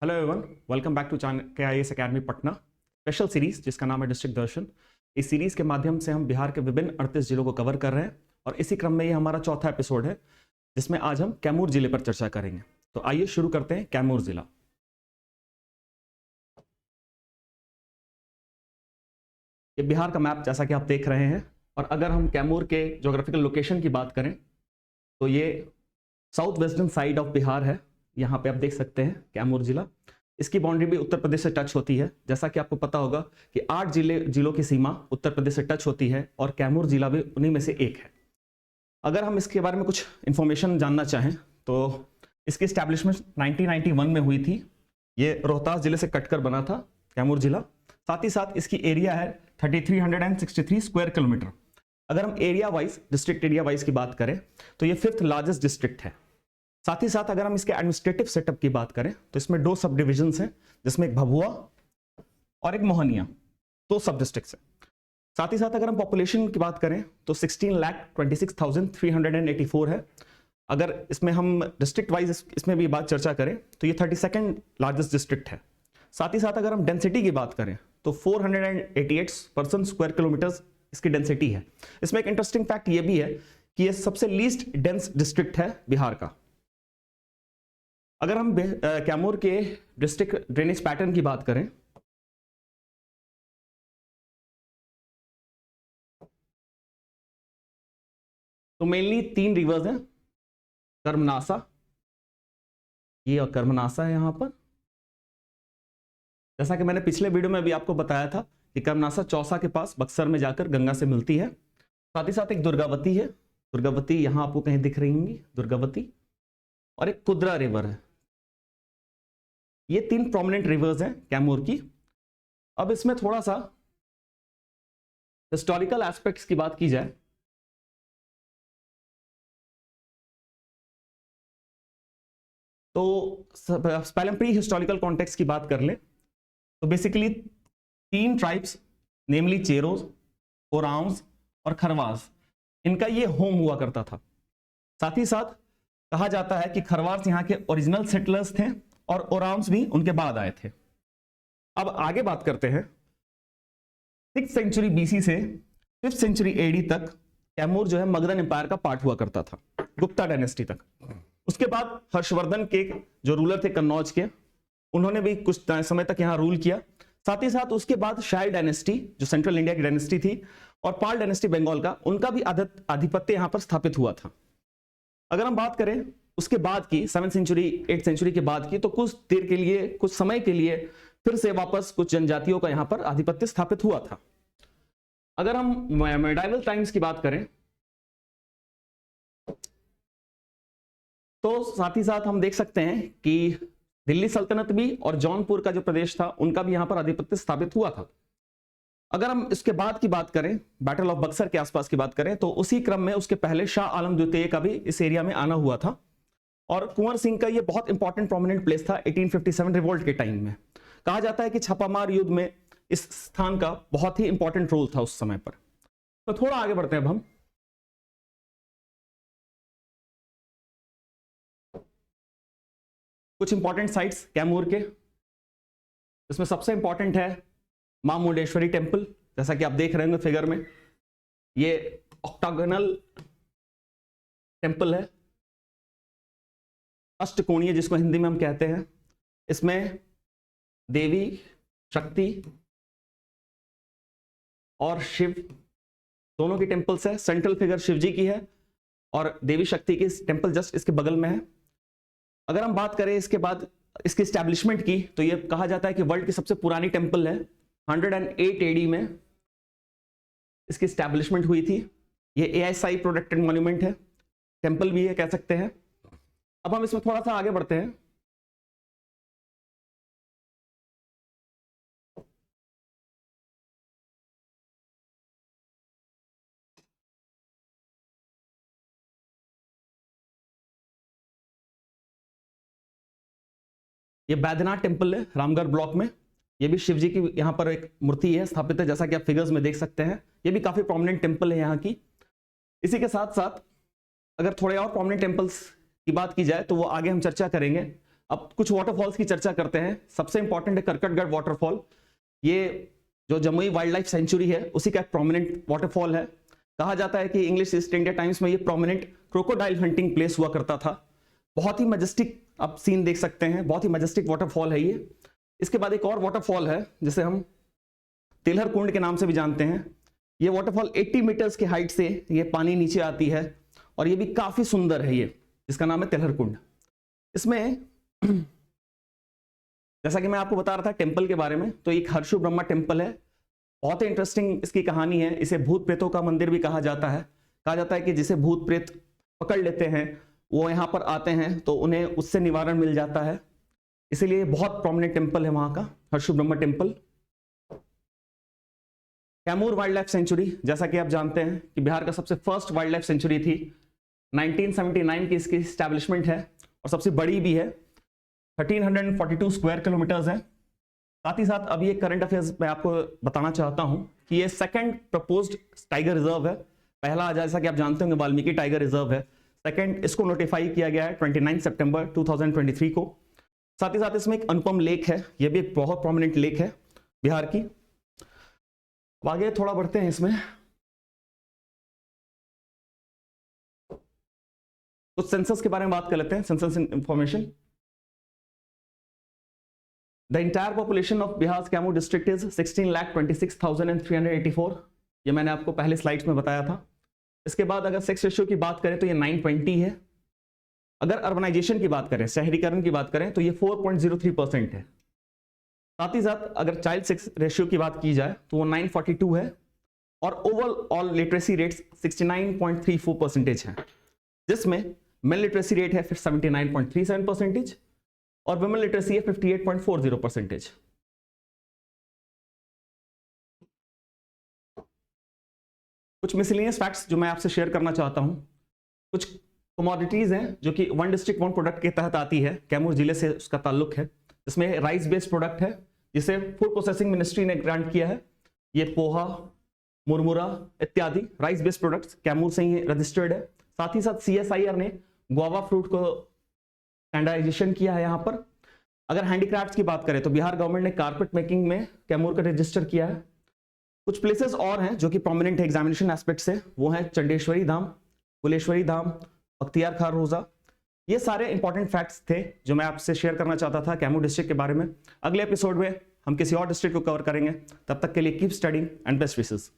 Hello everyone, welcome back to KIAS academy Patna special series जिसका नाम है डिस्ट्रिक्ट दर्शन। इस सीरीज के माध्यम से हम बिहार के विभिन्न 38 जिलों को कवर कर रहे हैं और इसी क्रम में ये हमारा चौथा एपिसोड है जिसमें आज हम कैमूर जिले पर चर्चा करेंगे। तो आइए शुरू करते हैं। कैमूर जिला ये बिहार का मैप जैसा कि आप देख रहे हैं, और अगर हम कैमूर के ज्योग्राफिकल लोकेशन की बात करें तो ये south western side of Bihar है। यहाँ पे आप देख सकते हैं कैमूर जिला। इसकी बाउंड्री भी उत्तर प्रदेश से टच होती है। जैसा कि आपको पता होगा कि 8 जिलों की सीमा उत्तर प्रदेश से टच होती है और कैमूर जिला भी उन्हीं में से एक है। अगर हम इसके बारे में कुछ इंफॉर्मेशन जानना चाहें तो इसकी स्टैब्लिशमेंट 1991 में हुई थी। ये रोहतास जिले से कटकर बना था कैमूर जिला। साथ ही साथ इसकी एरिया है 3363 स्क्वायर किलोमीटर। अगर हम area wise, district area wise की बात करें तो ये 5th लार्जेस्ट डिस्ट्रिक्ट है। साथ ही साथ अगर हम इसके एडमिनिस्ट्रेटिव सेटअप की बात करें तो इसमें 2 सब डिविजन्स हैं, जिसमें एक भभुआ और एक मोहनिया, 2 सब डिस्ट्रिक्ट्स हैं। साथ ही साथ अगर हम पॉपुलेशन की बात करें तो 16,26,384 है। अगर इसमें हम डिस्ट्रिक्ट वाइज इसमें भी बात चर्चा करें तो ये 32nd लार्जेस्ट डिस्ट्रिक्ट है। साथ ही साथ अगर हम डेंसिटी की बात करें तो 488 पर्सन स्क्वायर किलोमीटर इसकी डेंसिटी है। इसमें एक इंटरेस्टिंग फैक्ट ये भी है कि ये सबसे लीस्ट डेंस डिस्ट्रिक्ट है बिहार का। अगर हम कैमूर के डिस्ट्रिक्ट ड्रेनेज पैटर्न की बात करें तो मेनली 3 रिवर्स हैं, कर्मनासा, ये और कर्मनासा है यहाँ पर। जैसा कि मैंने पिछले वीडियो में भी आपको बताया था कि कर्मनासा चौसा के पास बक्सर में जाकर गंगा से मिलती है। साथ ही साथ एक दुर्गावती है, दुर्गावती यहाँ आपको कहीं दिख रही होंगी, दुर्गावती, और एक कुद्रा रिवर है। ये 3 प्रोमिनेंट रिवर्स हैं कैमूर की। अब इसमें थोड़ा सा हिस्टोरिकल एस्पेक्ट्स की बात की जाए तो पहले हम प्री हिस्टोरिकल कॉन्टेक्स्ट की बात कर लें तो बेसिकली 3 ट्राइब्स, नेमली चेरोज, ओरांव्स और खरवास, इनका ये होम हुआ करता था। साथ ही साथ कहा जाता है कि खरवास यहाँ के ओरिजिनल सेटलर्स थे और ओरांव्स भी उनके बाद आए थे। अब आगे बात करते हैं। 6th सेंचुरी BC से 5th सेंचुरी AD तक कैमूर जो है मगधन एम्पायर का पार्ट हुआ करता था, गुप्ता डायनेस्टी तक। उसके बाद हर्षवर्धन के जो रूलर थे कन्नौज के, उन्होंने भी कुछ समय तक यहाँ रूल किया। साथ ही साथ उसके बाद शायल डायनेस्टी जो सेंट्रल इंडिया की डायनेस्टी थी और पाल डायनेस्टी बंगाल का, उनका भी आधिपत्य यहाँ पर स्थापित हुआ था। अगर हम बात करें उसके बाद की 7th सेंचुरी 8th सेंचुरी के बाद की, तो कुछ देर के लिए, कुछ समय के लिए फिर से वापस कुछ जनजातियों का यहाँ पर आधिपत्य स्थापित हुआ था। अगर हम मेडाइवल टाइम्स की बात करें तो साथ ही साथ हम देख सकते हैं कि दिल्ली सल्तनत भी और जौनपुर का जो प्रदेश था उनका भी यहाँ पर आधिपत्य स्थापित हुआ था। अगर हम इसके बाद की बात करें, बैटल ऑफ बक्सर के आसपास की बात करें, तो उसी क्रम में उसके पहले शाह आलम द्वितीय का भी इस एरिया में आना हुआ था और कुंवर सिंह का ये बहुत इंपॉर्टेंट प्रोमिनेंट प्लेस था 1857 रिवोल्ट के टाइम में। कहा जाता है कि छापामार युद्ध में इस स्थान का बहुत ही इंपॉर्टेंट रोल था उस समय पर। तो थोड़ा आगे बढ़ते हैं अब हम। कुछ इंपॉर्टेंट साइट्स कैमूर के, इसमें सबसे इंपॉर्टेंट है मां मुंडेश्वरी टेम्पल। जैसा कि आप देख रहे होंगे फिगर में, ये ऑक्टागोनल टेम्पल है, अष्टकोणीय जिसको हिंदी में हम कहते हैं। इसमें देवी, शक्ति और शिव दोनों की टेम्पल्स है। सेंट्रल फिगर शिव जी की है और देवी शक्ति की टेम्पल जस्ट इसके बगल में है। अगर हम बात करें इसके बाद इसकी एस्टैब्लिशमेंट की तो ये कहा जाता है कि वर्ल्ड की सबसे पुरानी टेम्पल है। 108 AD में इसकी एस्टैब्लिशमेंट हुई थी। ये ASI प्रोटेक्टेड मॉन्यूमेंट है, टेम्पल भी है कह सकते हैं। अब हम इसमें थोड़ा सा आगे बढ़ते हैं। ये बैद्यनाथ टेम्पल है रामगढ़ ब्लॉक में। ये भी शिव जी की यहाँ पर एक मूर्ति है स्थापित है, जैसा कि आप फिगर्स में देख सकते हैं। ये भी काफी प्रोमिनेंट टेम्पल है यहाँ की। इसी के साथ साथ अगर थोड़े और प्रोमिनेंट टेम्पल्स की बात की जाए तो वो आगे हम चर्चा करेंगे। अब कुछ वाटरफॉल्स की चर्चा करते हैं। सबसे इंपॉर्टेंट है करकटगढ़ वाटरफॉल। ये जो जमुई वाइल्ड लाइफ सेंचुरी है उसी का एक प्रोमिनेंट वाटरफॉल है। कहा जाता है कि इंग्लिश ईस्ट इंडिया टाइम्स में ये प्रोमिनेंट क्रोकोडाइल हंटिंग प्लेस हुआ करता था। बहुत ही मजेस्टिक आप सीन देख सकते हैं, बहुत ही मजेस्टिक वाटरफॉल है ये। इसके बाद एक और वाटरफॉल है जिसे हम तिलहर कुंड के नाम से भी जानते हैं। ये वाटरफॉल 80 मीटर्स की हाइट से ये पानी नीचे आती है और ये भी काफी सुंदर है ये, जिसका नाम है तिलहर कुंड। इसमें जैसा कि मैं आपको बता रहा था टेंपल के बारे में, तो एक हर्षु ब्रह्मा टेंपल है। बहुत ही इंटरेस्टिंग इसकी कहानी है। इसे भूत प्रेतों का मंदिर भी कहा जाता है। कहा जाता है कि जिसे भूत प्रेत पकड़ लेते हैं वो यहाँ पर आते हैं तो उन्हें उससे निवारण मिल जाता है। इसीलिए बहुत प्रोमिनेंट टेंपल है वहां का, Harshu Brahma temple. Kaimur wild life sanctuary, जैसा कि आप जानते हैं कि बिहार का सबसे फर्स्ट वाइल्ड लाइफ सेंचुरी थी। 1979 की इसकी स्टैब्लिशमेंट है और सबसे बड़ी भी है। 1342 स्क्वायर किलोमीटर्स है। साथ ही साथ अभी एक करंट अफेयर्स मैं आपको बताना चाहता हूं कि ये सेकंड प्रपोज्ड टाइगर रिजर्व है। पहला जैसा कि आप जानते होंगे वाल्मीकि टाइगर रिजर्व है। सेकंड इसको नोटिफाई किया गया है 29 सितंबर 2023 को। साथ ही साथ इसमें एक अनुपम लेक है, यह भी एक बहुत प्रोमिनेंट लेक है बिहार की। आगे थोड़ा बढ़ते हैं इसमें। कुछ सेंसस के बारे में बात कर लेते हैं, census information. The entire population of Bihar's Camu district is 16,26,384। ये मैंने आपको पहले स्लाइड्स में बताया था। इसके बाद अगर सेक्स रेशियो की बात करें तो ये 920 है। अगर अर्बनाइजेशन की बात करें, शहरीकरण की बात करें तो ये 4.03% है। साथ ही साथ अगर चाइल्ड सेक्स रेशियो की बात की जाए तो वो 942 है और ओवरऑल लिटरेसी रेट्स 69.34% है, जिसमें मेल लिटरेसी रेट है फिर 79.37% और वुमेन लिटरेसी है 58.40%। कुछ मिसलेनियस फैक्ट्स जो मैं आपसे शेयर करना चाहता हूं। कुछ कमोडिटीज हैं जो कि वन डिस्ट्रिक्ट वन प्रोडक्ट के तहत आती है, कैमूर जिले से उसका ताल्लुक है। इसमें राइस बेस्ड प्रोडक्ट है जिसे फूड प्रोसेसिंग मिनिस्ट्री ने ग्रांट किया है। ये पोहा, मुरमुरा इत्यादि राइस बेस्ड प्रोडक्ट्स कैमूर से ही रजिस्टर्ड है। साथ ही साथ CSIR ने गुआवा फ्रूट को स्टैंडर्डाइजेशन किया है यहाँ पर। अगर हैंडीक्राफ्ट्स की बात करें तो बिहार गवर्नमेंट ने कारपेट मेकिंग में कैमूर का रजिस्टर किया है। कुछ प्लेसेस और हैं जो कि प्रोमिनेंट है एग्जामिनेशन एस्पेक्ट से, वो हैं चंडेश्वरी धाम, कुलेश्वरी धाम, बख्तियार खान रोजा। ये सारे इंपॉर्टेंट फैक्ट्स थे जो मैं आपसे शेयर करना चाहता था कैमूर डिस्ट्रिक्ट के बारे में। अगले एपिसोड में हम किसी और डिस्ट्रिक्ट को कवर करेंगे। तब तक के लिए keep studying and best wishes.